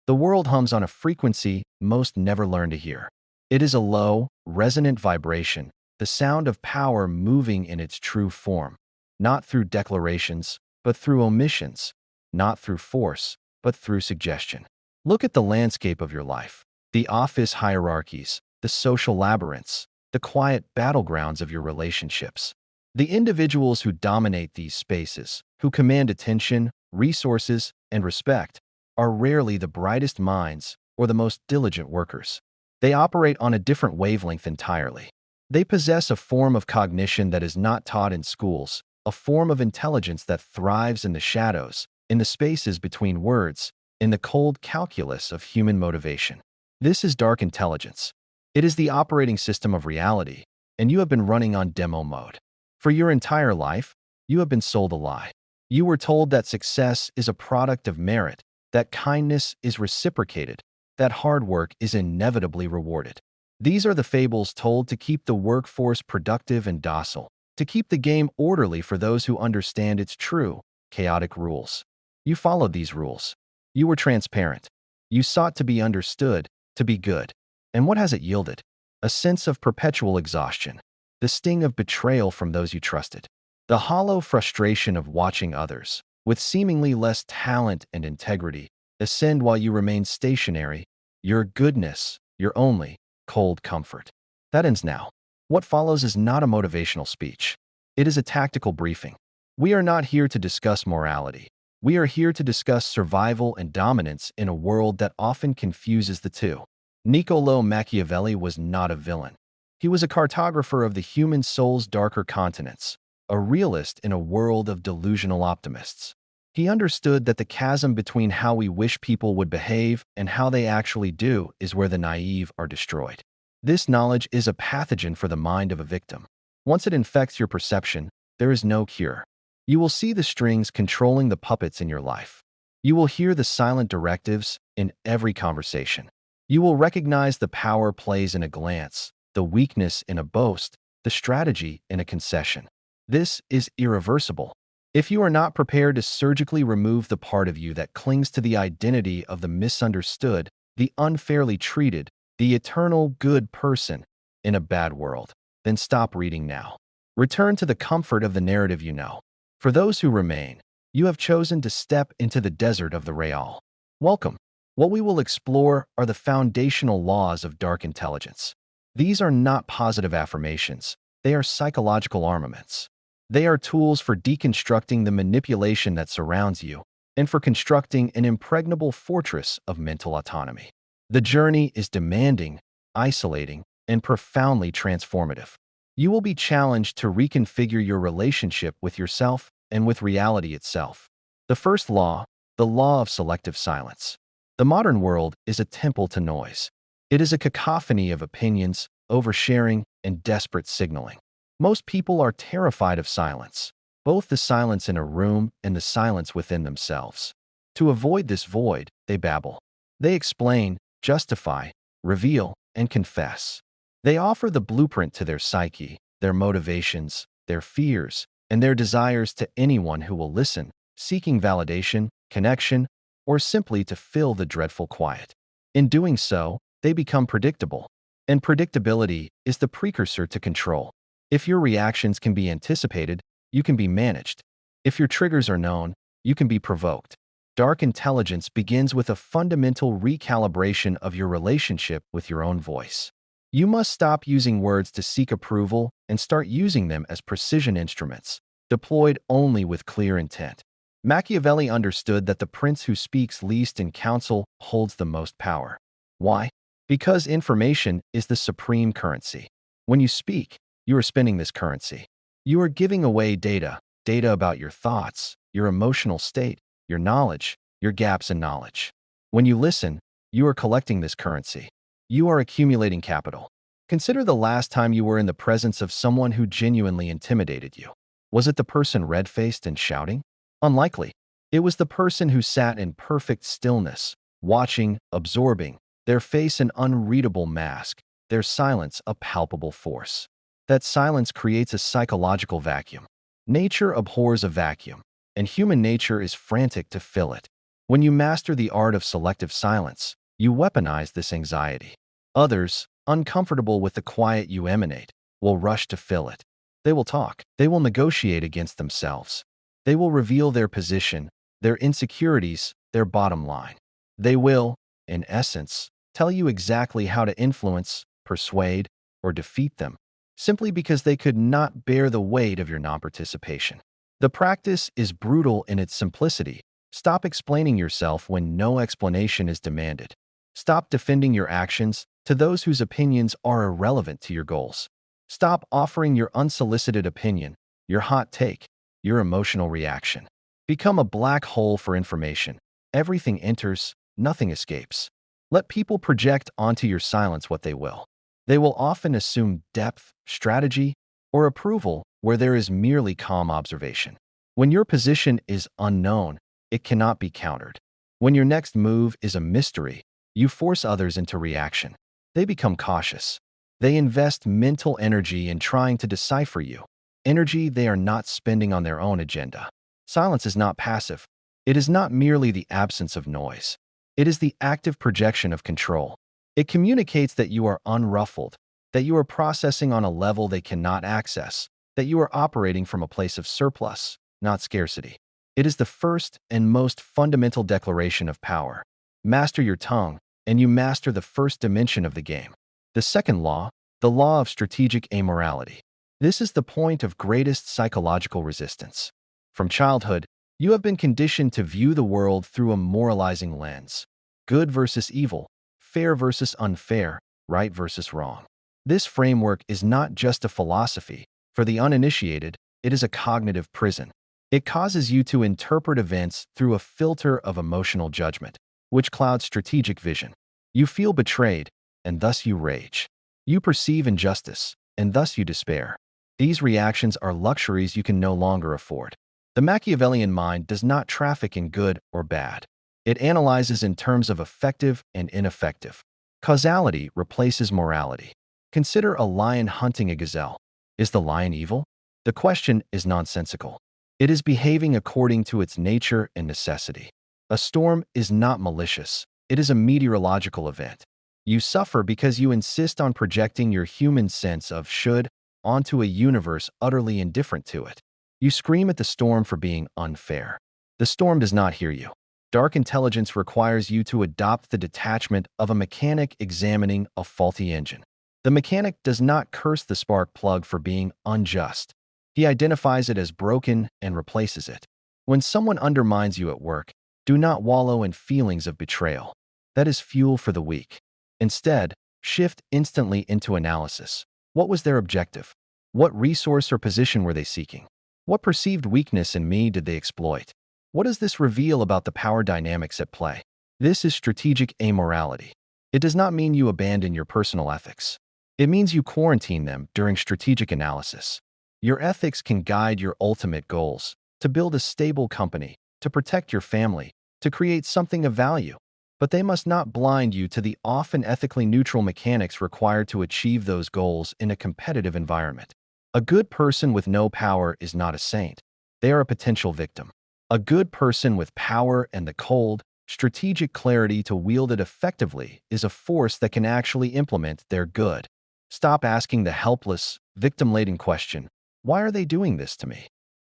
The world hums on a frequency most never learn to hear. It is a low, resonant vibration, the sound of power moving in its true form, not through declarations, but through omissions, not through force, but through suggestion. Look at the landscape of your life, the office hierarchies, the social labyrinths, the quiet battlegrounds of your relationships. The individuals who dominate these spaces, who command attention, resources, and respect, are rarely the brightest minds or the most diligent workers. They operate on a different wavelength entirely. They possess a form of cognition that is not taught in schools, a form of intelligence that thrives in the shadows, in the spaces between words, in the cold calculus of human motivation. This is dark intelligence. It is the operating system of reality, and you have been running on demo mode. For your entire life, you have been sold a lie. You were told that success is a product of merit, that kindness is reciprocated, that hard work is inevitably rewarded. These are the fables told to keep the workforce productive and docile, to keep the game orderly for those who understand its true, chaotic rules. You followed these rules. You were transparent. You sought to be understood, to be good. And what has it yielded? A sense of perpetual exhaustion, the sting of betrayal from those you trusted, the hollow frustration of watching others, with seemingly less talent and integrity, ascend while you remain stationary, your goodness, your only, cold comfort. That ends now. What follows is not a motivational speech. It is a tactical briefing. We are not here to discuss morality. We are here to discuss survival and dominance in a world that often confuses the two. Niccolò Machiavelli was not a villain. He was a cartographer of the human soul's darker continents, a realist in a world of delusional optimists. He understood that the chasm between how we wish people would behave and how they actually do is where the naive are destroyed. This knowledge is a pathogen for the mind of a victim. Once it infects your perception, there is no cure. You will see the strings controlling the puppets in your life. You will hear the silent directives in every conversation. You will recognize the power plays in a glance, the weakness in a boast, the strategy in a concession. This is irreversible. If you are not prepared to surgically remove the part of you that clings to the identity of the misunderstood, the unfairly treated, the eternal good person in a bad world, then stop reading now. Return to the comfort of the narrative you know. For those who remain, you have chosen to step into the desert of the real. Welcome. What we will explore are the foundational laws of dark intelligence. These are not positive affirmations. They are psychological armaments. They are tools for deconstructing the manipulation that surrounds you and for constructing an impregnable fortress of mental autonomy. The journey is demanding, isolating, and profoundly transformative. You will be challenged to reconfigure your relationship with yourself and with reality itself. The first law, the law of selective silence. The modern world is a temple to noise. It is a cacophony of opinions, oversharing, and desperate signaling. Most people are terrified of silence, both the silence in a room and the silence within themselves. To avoid this void, they babble. They explain, justify, reveal, and confess. They offer the blueprint to their psyche, their motivations, their fears, and their desires to anyone who will listen, seeking validation, connection, or simply to fill the dreadful quiet. In doing so, they become predictable, and predictability is the precursor to control. If your reactions can be anticipated, you can be managed. If your triggers are known, you can be provoked. Dark intelligence begins with a fundamental recalibration of your relationship with your own voice. You must stop using words to seek approval and start using them as precision instruments, deployed only with clear intent. Machiavelli understood that the prince who speaks least in council holds the most power. Why? Because information is the supreme currency. When you speak, you are spending this currency. You are giving away data about your thoughts, your emotional state, your knowledge, your gaps in knowledge. When you listen, you are collecting this currency. You are accumulating capital. Consider the last time you were in the presence of someone who genuinely intimidated you. Was it the person red-faced and shouting? Unlikely. It was the person who sat in perfect stillness, watching, absorbing, their face an unreadable mask, their silence a palpable force. That silence creates a psychological vacuum. Nature abhors a vacuum, and human nature is frantic to fill it. When you master the art of selective silence, you weaponize this anxiety. Others, uncomfortable with the quiet you emanate, will rush to fill it. They will talk. They will negotiate against themselves. They will reveal their position, their insecurities, their bottom line. They will, in essence, tell you exactly how to influence, persuade, or defeat them, simply because they could not bear the weight of your non-participation. The practice is brutal in its simplicity. Stop explaining yourself when no explanation is demanded. Stop defending your actions to those whose opinions are irrelevant to your goals. Stop offering your unsolicited opinion, your hot take, your emotional reaction. Become a black hole for information. Everything enters, nothing escapes. Let people project onto your silence what they will. They will often assume depth, strategy, or approval where there is merely calm observation. When your position is unknown, it cannot be countered. When your next move is a mystery, you force others into reaction. They become cautious. They invest mental energy in trying to decipher you, energy they are not spending on their own agenda. Silence is not passive. It is not merely the absence of noise. It is the active projection of control. It communicates that you are unruffled, that you are processing on a level they cannot access, that you are operating from a place of surplus, not scarcity. It is the first and most fundamental declaration of power. Master your tongue, and you master the first dimension of the game. The second law, the law of strategic amorality. This is the point of greatest psychological resistance. From childhood, you have been conditioned to view the world through a moralizing lens. Good versus evil, fair versus unfair, right versus wrong. This framework is not just a philosophy. For the uninitiated, it is a cognitive prison. It causes you to interpret events through a filter of emotional judgment, which clouds strategic vision. You feel betrayed, and thus you rage. You perceive injustice, and thus you despair. These reactions are luxuries you can no longer afford. The Machiavellian mind does not traffic in good or bad. It analyzes in terms of effective and ineffective. Causality replaces morality. Consider a lion hunting a gazelle. Is the lion evil? The question is nonsensical. It is behaving according to its nature and necessity. A storm is not malicious. It is a meteorological event. You suffer because you insist on projecting your human sense of should onto a universe utterly indifferent to it. You scream at the storm for being unfair. The storm does not hear you. Dark intelligence requires you to adopt the detachment of a mechanic examining a faulty engine. The mechanic does not curse the spark plug for being unjust. He identifies it as broken and replaces it. When someone undermines you at work, do not wallow in feelings of betrayal. That is fuel for the weak. Instead, shift instantly into analysis. What was their objective? What resource or position were they seeking? What perceived weakness in me did they exploit? What does this reveal about the power dynamics at play? This is strategic amorality. It does not mean you abandon your personal ethics. It means you quarantine them during strategic analysis. Your ethics can guide your ultimate goals: to build a stable company, to protect your family, to create something of value. But they must not blind you to the often ethically neutral mechanics required to achieve those goals in a competitive environment. A good person with no power is not a saint. They are a potential victim. A good person with power and the cold, strategic clarity to wield it effectively is a force that can actually implement their good. Stop asking the helpless, victim-laden question, why are they doing this to me?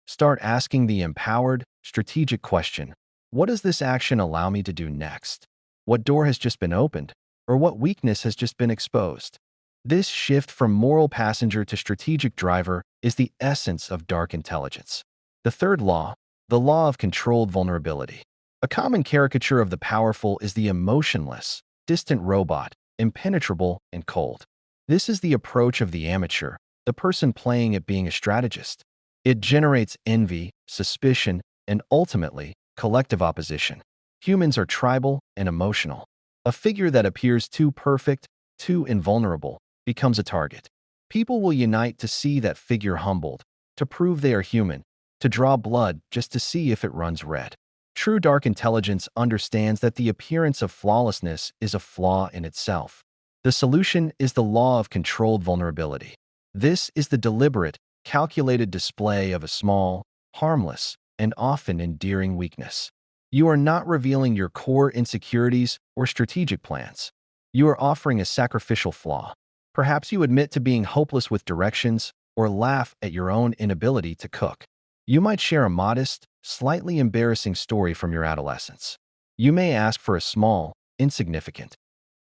Start asking the empowered, strategic question, what does this action allow me to do next? What door has just been opened? Or what weakness has just been exposed? This shift from moral passenger to strategic driver is the essence of dark intelligence. The third law, the law of controlled vulnerability. A common caricature of the powerful is the emotionless, distant robot, impenetrable and cold. This is the approach of the amateur, the person playing at being a strategist. It generates envy, suspicion, and ultimately, collective opposition. Humans are tribal and emotional. A figure that appears too perfect, too invulnerable, becomes a target. People will unite to see that figure humbled, to prove they are human, to draw blood just to see if it runs red. True dark intelligence understands that the appearance of flawlessness is a flaw in itself. The solution is the law of controlled vulnerability. This is the deliberate, calculated display of a small, harmless, and often endearing weakness. You are not revealing your core insecurities or strategic plans. You are offering a sacrificial flaw. Perhaps you admit to being hopeless with directions or laugh at your own inability to cook. You might share a modest, slightly embarrassing story from your adolescence. You may ask for a small, insignificant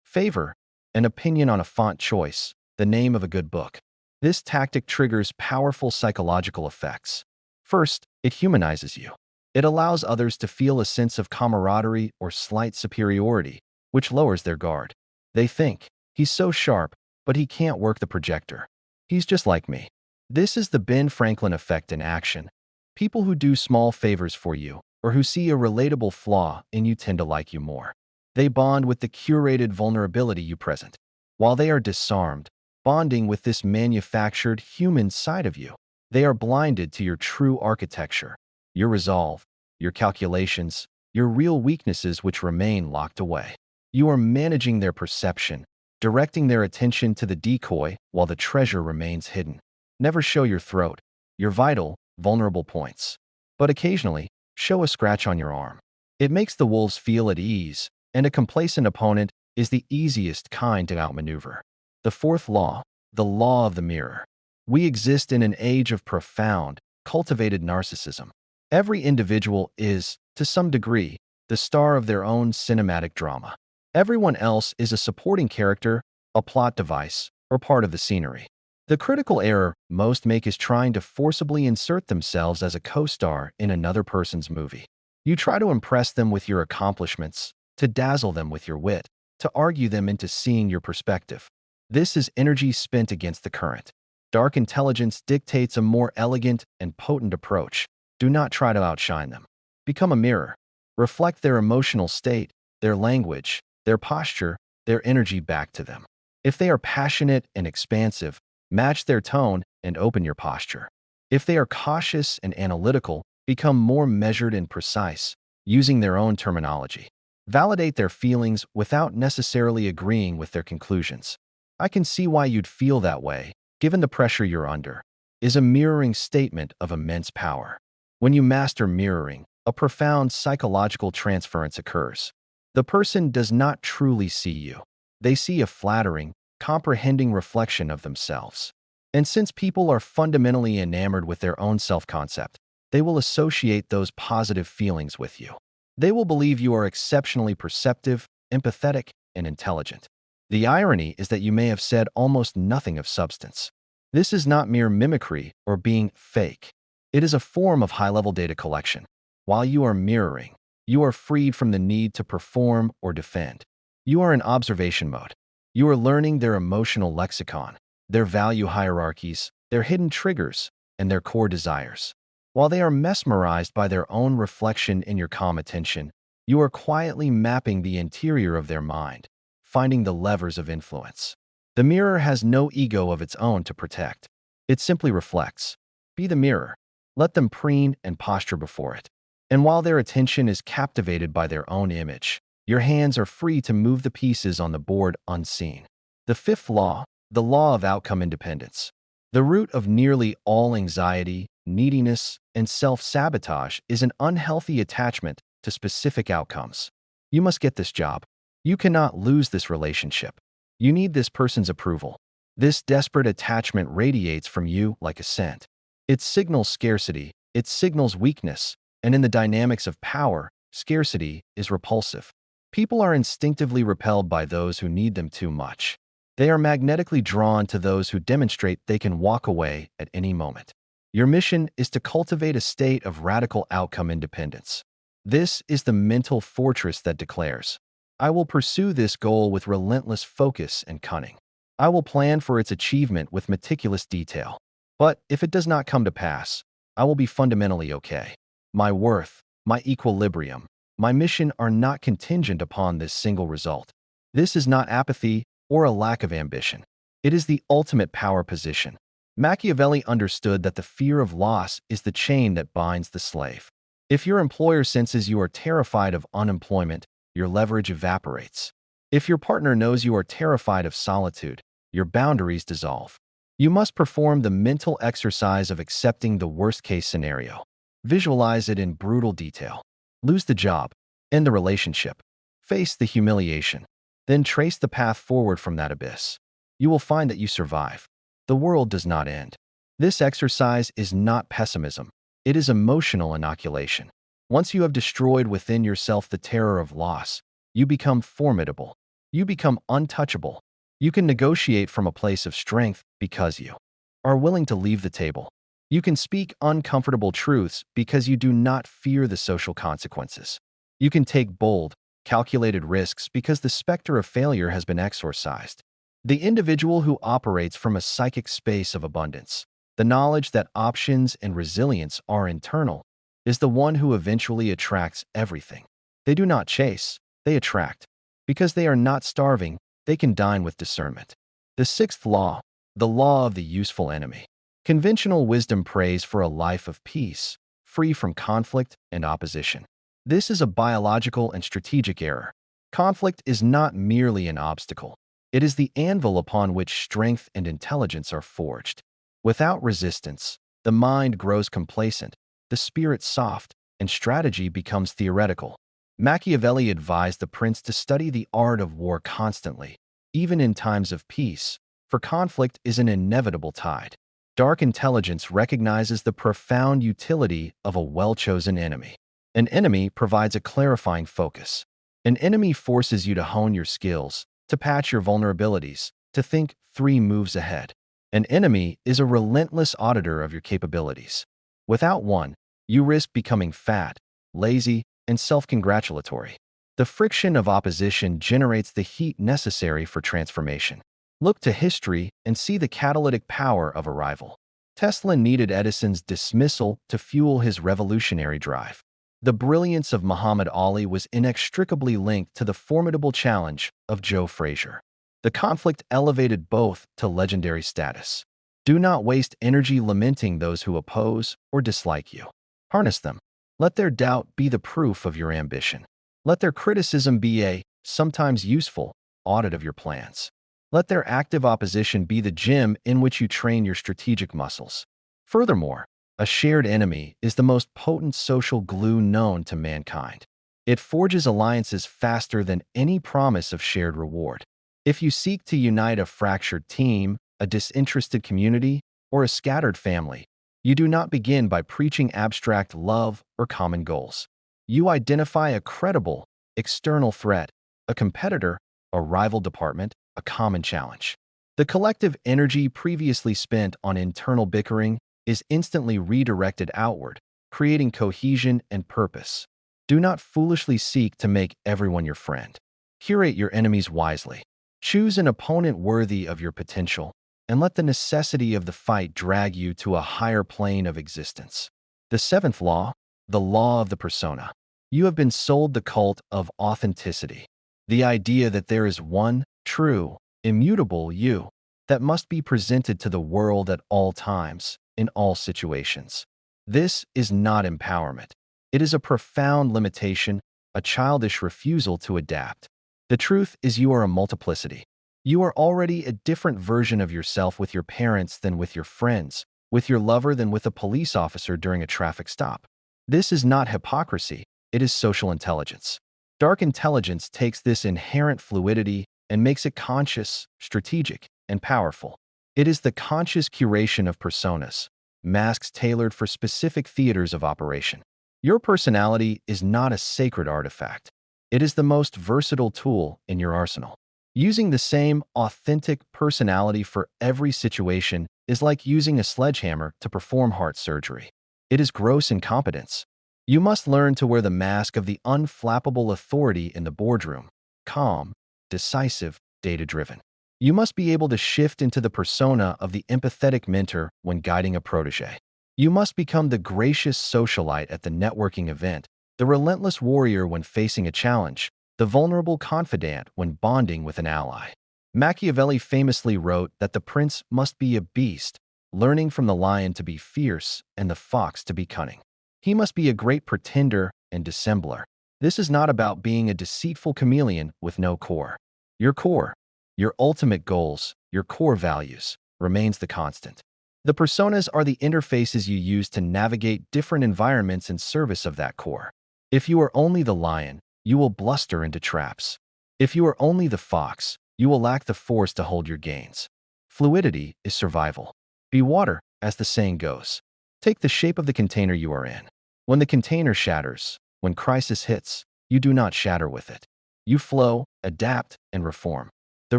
favor, an opinion on a font choice, the name of a good book. This tactic triggers powerful psychological effects. First, it humanizes you. It allows others to feel a sense of camaraderie or slight superiority, which lowers their guard. They think, he's so sharp, but he can't work the projector. He's just like me. This is the Ben Franklin effect in action. People who do small favors for you, or who see a relatable flaw in you, tend to like you more. They bond with the curated vulnerability you present, while they are disarmed, bonding with this manufactured human side of you. They are blinded to your true architecture, your resolve, your calculations, your real weaknesses which remain locked away. You are managing their perception, directing their attention to the decoy while the treasure remains hidden. Never show your throat, your vital, vulnerable points. But occasionally, show a scratch on your arm. It makes the wolves feel at ease, and a complacent opponent is the easiest kind to outmaneuver. The fourth law, the law of the mirror. We exist in an age of profound, cultivated narcissism. Every individual is, to some degree, the star of their own cinematic drama. Everyone else is a supporting character, a plot device, or part of the scenery. The critical error most make is trying to forcibly insert themselves as a co-star in another person's movie. You try to impress them with your accomplishments, to dazzle them with your wit, to argue them into seeing your perspective. This is energy spent against the current. Dark intelligence dictates a more elegant and potent approach. Do not try to outshine them. Become a mirror. Reflect their emotional state, their language, their posture, their energy back to them. If they are passionate and expansive, match their tone and open your posture. If they are cautious and analytical, become more measured and precise, using their own terminology. Validate their feelings without necessarily agreeing with their conclusions. I can see why you'd feel that way, given the pressure you're under, is a mirroring statement of immense power. When you master mirroring, a profound psychological transference occurs. The person does not truly see you. They see a flattering, comprehending reflection of themselves. And since people are fundamentally enamored with their own self-concept, they will associate those positive feelings with you. They will believe you are exceptionally perceptive, empathetic, and intelligent. The irony is that you may have said almost nothing of substance. This is not mere mimicry or being fake. It is a form of high-level data collection. While you are mirroring, you are freed from the need to perform or defend. You are in observation mode. You are learning their emotional lexicon, their value hierarchies, their hidden triggers, and their core desires. While they are mesmerized by their own reflection in your calm attention, you are quietly mapping the interior of their mind, finding the levers of influence. The mirror has no ego of its own to protect. It simply reflects. Be the mirror. Let them preen and posture before it. And while their attention is captivated by their own image, your hands are free to move the pieces on the board unseen. The fifth law, the law of outcome independence. The root of nearly all anxiety, neediness, and self-sabotage is an unhealthy attachment to specific outcomes. You must get this job. You cannot lose this relationship. You need this person's approval. This desperate attachment radiates from you like a scent. It signals scarcity, it signals weakness, and in the dynamics of power, scarcity is repulsive. People are instinctively repelled by those who need them too much. They are magnetically drawn to those who demonstrate they can walk away at any moment. Your mission is to cultivate a state of radical outcome independence. This is the mental fortress that declares, I will pursue this goal with relentless focus and cunning. I will plan for its achievement with meticulous detail. But if it does not come to pass, I will be fundamentally okay. My worth, my equilibrium, my mission are not contingent upon this single result. This is not apathy or a lack of ambition. It is the ultimate power position. Machiavelli understood that the fear of loss is the chain that binds the slave. If your employer senses you are terrified of unemployment, your leverage evaporates. If your partner knows you are terrified of solitude, your boundaries dissolve. You must perform the mental exercise of accepting the worst-case scenario. Visualize it in brutal detail. Lose the job, end the relationship, face the humiliation, then trace the path forward from that abyss. You will find that you survive. The world does not end. This exercise is not pessimism. It is emotional inoculation. Once you have destroyed within yourself the terror of loss, you become formidable. You become untouchable. You can negotiate from a place of strength because you are willing to leave the table. You can speak uncomfortable truths because you do not fear the social consequences. You can take bold, calculated risks because the specter of failure has been exorcised. The individual who operates from a psychic space of abundance, the knowledge that options and resilience are internal, is the one who eventually attracts everything. They do not chase, they attract. Because they are not starving, they can dine with discernment. The sixth law, the law of the useful enemy. Conventional wisdom prays for a life of peace, free from conflict and opposition. This is a biological and strategic error. Conflict is not merely an obstacle. It is the anvil upon which strength and intelligence are forged. Without resistance, the mind grows complacent, the spirit soft, and strategy becomes theoretical. Machiavelli advised the prince to study the art of war constantly, even in times of peace, for conflict is an inevitable tide. Dark intelligence recognizes the profound utility of a well-chosen enemy. An enemy provides a clarifying focus. An enemy forces you to hone your skills, to patch your vulnerabilities, to think 3 moves ahead. An enemy is a relentless auditor of your capabilities. Without one, you risk becoming fat, lazy, and self-congratulatory. The friction of opposition generates the heat necessary for transformation. Look to history and see the catalytic power of a rival. Tesla needed Edison's dismissal to fuel his revolutionary drive. The brilliance of Muhammad Ali was inextricably linked to the formidable challenge of Joe Frazier. The conflict elevated both to legendary status. Do not waste energy lamenting those who oppose or dislike you. Harness them. Let their doubt be the proof of your ambition. Let their criticism be a, sometimes useful, audit of your plans. Let their active opposition be the gym in which you train your strategic muscles. Furthermore, a shared enemy is the most potent social glue known to mankind. It forges alliances faster than any promise of shared reward. If you seek to unite a fractured team, a disinterested community, or a scattered family, you do not begin by preaching abstract love or common goals. You identify a credible, external threat, a competitor, a rival department, a common challenge. The collective energy previously spent on internal bickering is instantly redirected outward, creating cohesion and purpose. Do not foolishly seek to make everyone your friend. Curate your enemies wisely. Choose an opponent worthy of your potential, and let the necessity of the fight drag you to a higher plane of existence. The seventh law, the law of the persona. You have been sold the cult of authenticity, the idea that there is one true, immutable you that must be presented to the world at all times, in all situations. This is not empowerment. It is a profound limitation, a childish refusal to adapt. The truth is you are a multiplicity. You are already a different version of yourself with your parents than with your friends, with your lover than with a police officer during a traffic stop. This is not hypocrisy, it is social intelligence. Dark intelligence takes this inherent fluidity and makes it conscious, strategic, and powerful. It is the conscious curation of personas, masks tailored for specific theaters of operation. Your personality is not a sacred artifact. It is the most versatile tool in your arsenal. Using the same authentic personality for every situation is like using a sledgehammer to perform heart surgery. It is gross incompetence. You must learn to wear the mask of the unflappable authority in the boardroom, calm, decisive, data-driven. You must be able to shift into the persona of the empathetic mentor when guiding a protege. You must become the gracious socialite at the networking event, the relentless warrior when facing a challenge, the vulnerable confidant when bonding with an ally. Machiavelli famously wrote that the prince must be a beast, learning from the lion to be fierce and the fox to be cunning. He must be a great pretender and dissembler. This is not about being a deceitful chameleon with no core. Your core, your ultimate goals, your core values, remains the constant. The personas are the interfaces you use to navigate different environments in service of that core. If you are only the lion, you will bluster into traps. If you are only the fox, you will lack the force to hold your gains. Fluidity is survival. Be water, as the saying goes. Take the shape of the container you are in. When the container shatters, when crisis hits, you do not shatter with it. You flow, adapt, and reform. The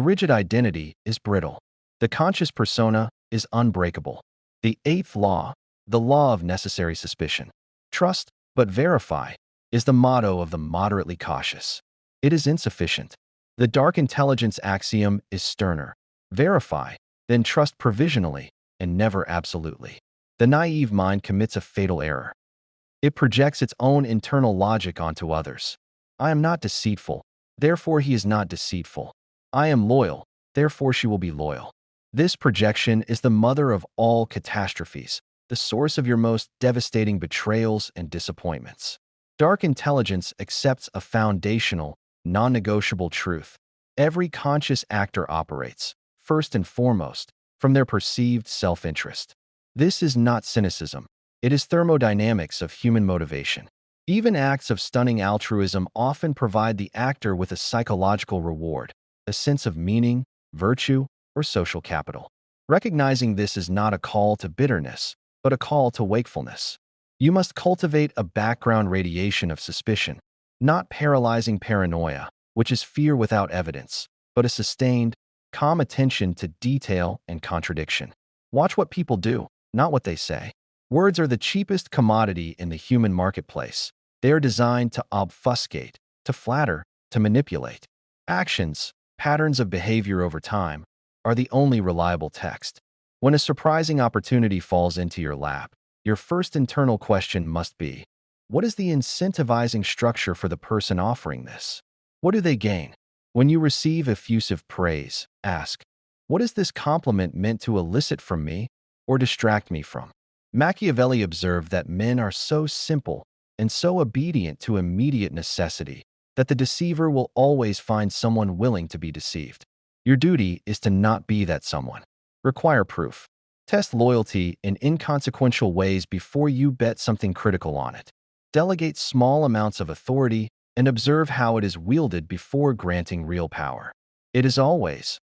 rigid identity is brittle. The conscious persona is unbreakable. The eighth law, the law of necessary suspicion. Trust, but verify, is the motto of the moderately cautious. It is insufficient. The dark intelligence axiom is sterner. Verify, then trust provisionally, and never absolutely. The naive mind commits a fatal error. It projects its own internal logic onto others. I am not deceitful, therefore he is not deceitful. I am loyal, therefore she will be loyal. This projection is the mother of all catastrophes, the source of your most devastating betrayals and disappointments. Dark intelligence accepts a foundational, non-negotiable truth. Every conscious actor operates, first and foremost, from their perceived self-interest. This is not cynicism. It is thermodynamics of human motivation. Even acts of stunning altruism often provide the actor with a psychological reward, a sense of meaning, virtue, or social capital. Recognizing this is not a call to bitterness, but a call to wakefulness. You must cultivate a background radiation of suspicion, not paralyzing paranoia, which is fear without evidence, but a sustained, calm attention to detail and contradiction. Watch what people do, not what they say. Words are the cheapest commodity in the human marketplace. They are designed to obfuscate, to flatter, to manipulate. Actions, patterns of behavior over time, are the only reliable text. When a surprising opportunity falls into your lap, your first internal question must be, what is the incentivizing structure for the person offering this? What do they gain? When you receive effusive praise, ask, what is this compliment meant to elicit from me or distract me from? Machiavelli observed that men are so simple and so obedient to immediate necessity that the deceiver will always find someone willing to be deceived. Your duty is to not be that someone. Require proof. Test loyalty in inconsequential ways before you bet something critical on it. Delegate small amounts of authority and observe how it is wielded before granting real power. It is always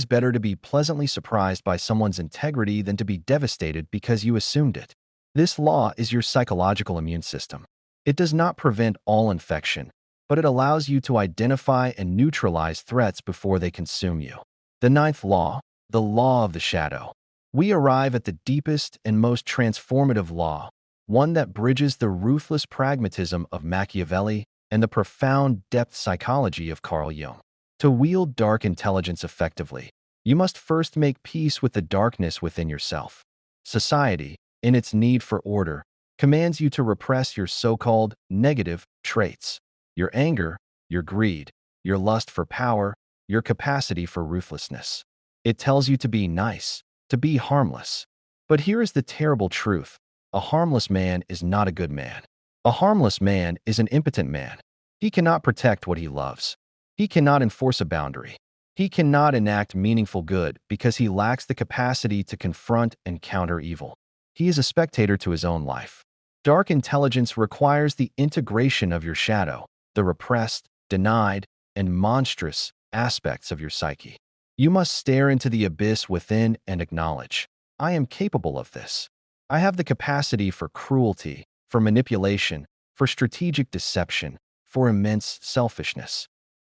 better to be pleasantly surprised by someone's integrity than to be devastated because you assumed it. This law is your psychological immune system. It does not prevent all infection, but it allows you to identify and neutralize threats before they consume you. The ninth law, the law of the shadow. We arrive at the deepest and most transformative law, one that bridges the ruthless pragmatism of Machiavelli and the profound depth psychology of Carl Jung. To wield dark intelligence effectively, you must first make peace with the darkness within yourself. Society, in its need for order, commands you to repress your so-called negative traits, your anger, your greed, your lust for power, your capacity for ruthlessness. It tells you to be nice, to be harmless. But here is the terrible truth. A harmless man is not a good man. A harmless man is an impotent man. He cannot protect what he loves. He cannot enforce a boundary. He cannot enact meaningful good because he lacks the capacity to confront and counter evil. He is a spectator to his own life. Dark intelligence requires the integration of your shadow, the repressed, denied, and monstrous aspects of your psyche. You must stare into the abyss within and acknowledge, I am capable of this. I have the capacity for cruelty, for manipulation, for strategic deception, for immense selfishness.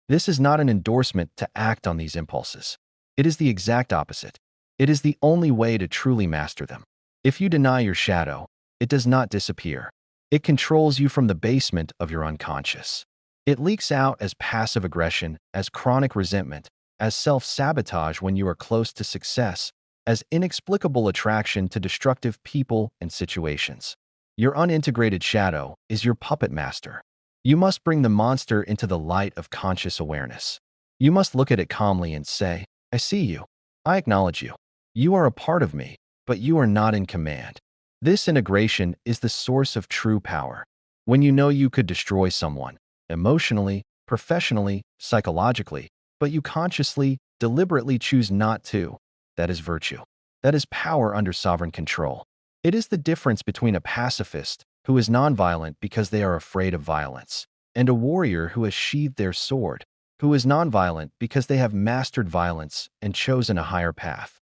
This is not an endorsement to act on these impulses. It is the exact opposite. It is the only way to truly master them. If you deny your shadow, it does not disappear. It controls you from the basement of your unconscious. It leaks out as passive aggression, as chronic resentment, as self-sabotage when you are close to success, as inexplicable attraction to destructive people and situations. Your unintegrated shadow is your puppet master. You must bring the monster into the light of conscious awareness. You must look at it calmly and say, I see you. I acknowledge you. You are a part of me, but you are not in command. This integration is the source of true power. When you know you could destroy someone, emotionally, professionally, psychologically, but you consciously, deliberately choose not to, that is virtue. That is power under sovereign control. It is the difference between a pacifist, who is nonviolent because they are afraid of violence, and a warrior who has sheathed their sword, who is nonviolent because they have mastered violence and chosen a higher path.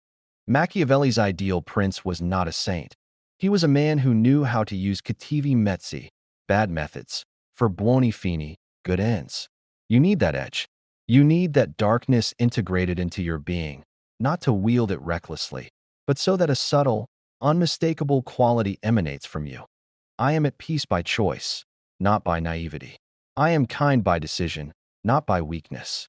Machiavelli's ideal prince was not a saint. He was a man who knew how to use cattivi mezzi, bad methods, for buoni fini, good ends. You need that edge. You need that darkness integrated into your being, not to wield it recklessly, but so that a subtle, unmistakable quality emanates from you. I am at peace by choice, not by naivety. I am kind by decision, not by weakness.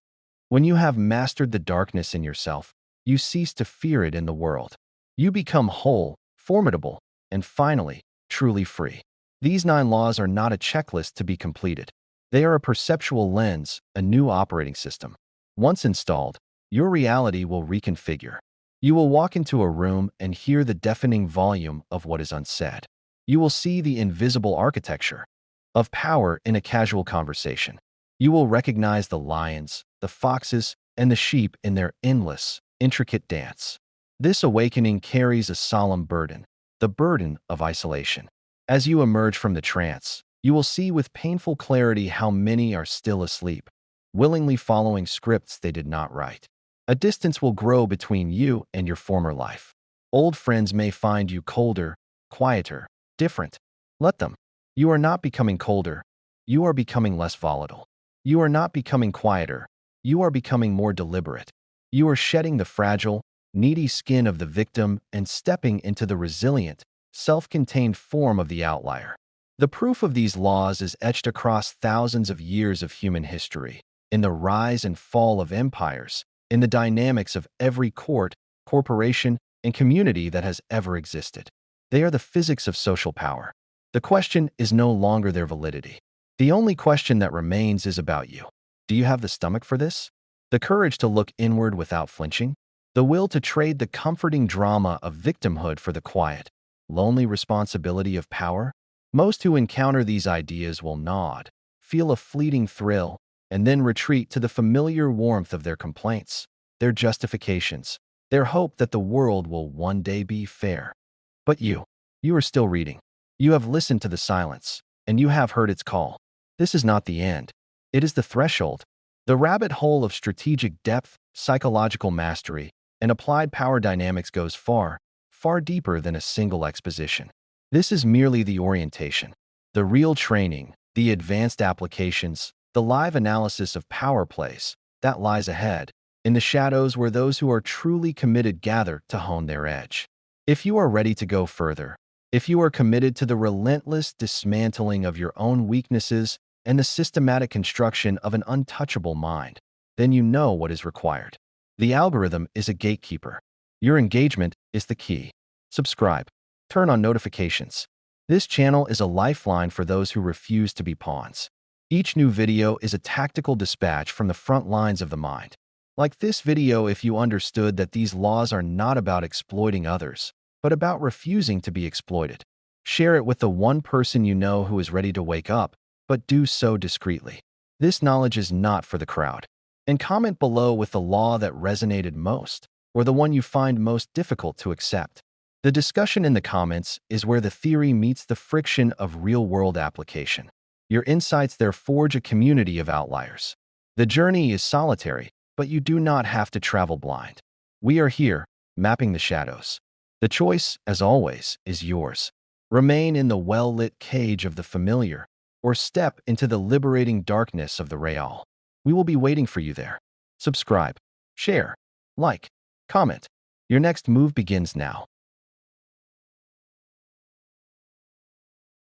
When you have mastered the darkness in yourself, you cease to fear it in the world. You become whole, formidable, and finally, truly free. These 9 laws are not a checklist to be completed. They are a perceptual lens, a new operating system. Once installed, your reality will reconfigure. You will walk into a room and hear the deafening volume of what is unsaid. You will see the invisible architecture of power in a casual conversation. You will recognize the lions, the foxes, and the sheep in their endless, intricate dance. This awakening carries a solemn burden, the burden of isolation. As you emerge from the trance, you will see with painful clarity how many are still asleep, willingly following scripts they did not write. A distance will grow between you and your former life. Old friends may find you colder, quieter, different. Let them. You are not becoming colder. You are becoming less volatile. You are not becoming quieter. You are becoming more deliberate. You are shedding the fragile, needy skin of the victim and stepping into the resilient, self-contained form of the outlier. The proof of these laws is etched across thousands of years of human history, in the rise and fall of empires, in the dynamics of every court, corporation, and community that has ever existed. They are the physics of social power. The question is no longer their validity. The only question that remains is about you. Do you have the stomach for this? The courage to look inward without flinching? The will to trade the comforting drama of victimhood for the quiet, lonely responsibility of power? Most who encounter these ideas will nod, feel a fleeting thrill, and then retreat to the familiar warmth of their complaints, their justifications, their hope that the world will one day be fair. But you are still reading. You have listened to the silence, and you have heard its call. This is not the end. It is the threshold, the rabbit hole of strategic depth, psychological mastery, and applied power dynamics goes far, far deeper than a single exposition. This is merely the orientation. The real training, the advanced applications, the live analysis of power plays, that lies ahead, in the shadows where those who are truly committed gather to hone their edge. If you are ready to go further, if you are committed to the relentless dismantling of your own weaknesses and the systematic construction of an untouchable mind, then you know what is required. The algorithm is a gatekeeper. Your engagement is the key. Subscribe. Turn on notifications. This channel is a lifeline for those who refuse to be pawns. Each new video is a tactical dispatch from the front lines of the mind. Like this video if you understood that these laws are not about exploiting others, but about refusing to be exploited. Share it with the one person you know who is ready to wake up, but do so discreetly. This knowledge is not for the crowd. And comment below with the law that resonated most, or the one you find most difficult to accept. The discussion in the comments is where the theory meets the friction of real-world application. Your insights there forge a community of outliers. The journey is solitary, but you do not have to travel blind. We are here, mapping the shadows. The choice, as always, is yours. Remain in the well-lit cage of the familiar, or step into the liberating darkness of the real. We will be waiting for you there. Subscribe, share, like, comment. Your next move begins now.